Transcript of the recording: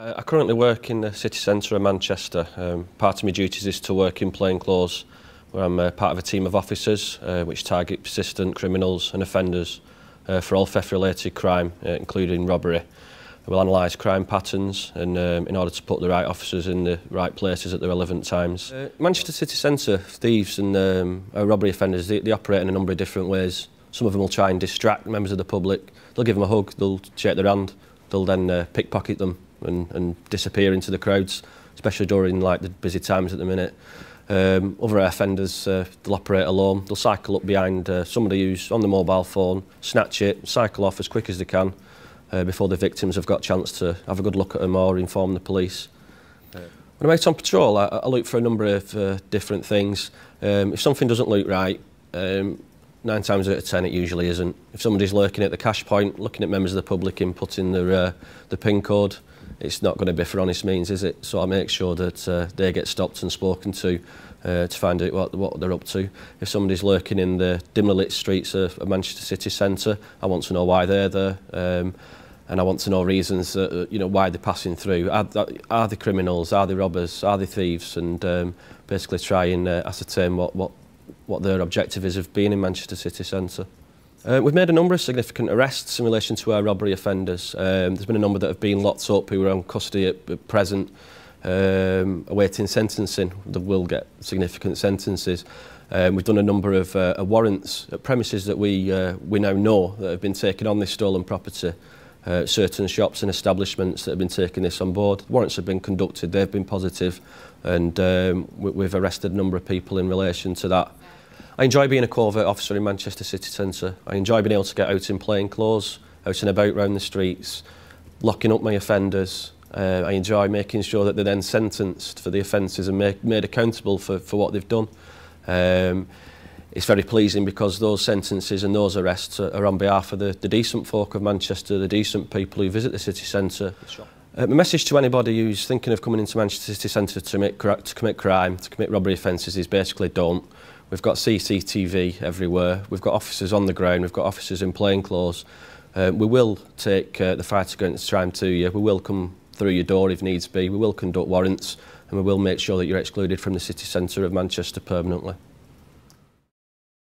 I currently work in the city centre of Manchester. Part of my duties is to work in plainclothes, where I'm part of a team of officers which target persistent criminals and offenders for all theft-related crime, including robbery. We'll analyse crime patterns and in order to put the right officers in the right places at the relevant times. Manchester city centre thieves and robbery offenders, they operate in a number of different ways. Some of them will try and distract members of the public. They'll give them a hug, they'll shake their hand, they'll then pickpocket them and disappear into the crowds, especially during the busy times at the minute. Other offenders, they'll operate alone. They'll cycle up behind somebody who's on the mobile phone, snatch it, cycle off as quick as they can before the victims have got a chance to have a good look at them or inform the police. When I'm out on patrol, I look for a number of different things. If something doesn't look right, 9 times out of 10 it usually isn't. If somebody's lurking at the cash point, looking at members of the public inputting the PIN code, it's not going to be for honest means, is it? So I make sure that they get stopped and spoken to find out what they're up to. If somebody's lurking in the dimly lit streets of Manchester city centre, I want to know why they're there, and I want to know reasons, why they're passing through. Are they criminals? Are they robbers? Are they thieves? And basically try and ascertain what their objective is of being in Manchester city centre. We've made a number of significant arrests in relation to our robbery offenders. There's been a number that have been locked up who are on custody at present, awaiting sentencing. They will get significant sentences. We've done a number of warrants at premises that we now know that have been taken on this stolen property. Certain shops and establishments that have been taking this on board. Warrants have been conducted, they've been positive, and we've arrested a number of people in relation to that. I enjoy being a covert officer in Manchester city centre. I enjoy being able to get out in plain clothes, out and about around the streets, locking up my offenders. I enjoy making sure that they're then sentenced for the offences and made accountable for what they've done. It's very pleasing because those sentences and those arrests are on behalf of the decent folk of Manchester, the decent people who visit the city centre. My message to anybody who's thinking of coming into Manchester city centre to commit crime, to commit robbery offences is basically don't. We've got CCTV everywhere, we've got officers on the ground, we've got officers in plainclothes. We will take the fight against crime to you, we will come through your door if needs be, we will conduct warrants, and we will make sure that you're excluded from the city centre of Manchester permanently.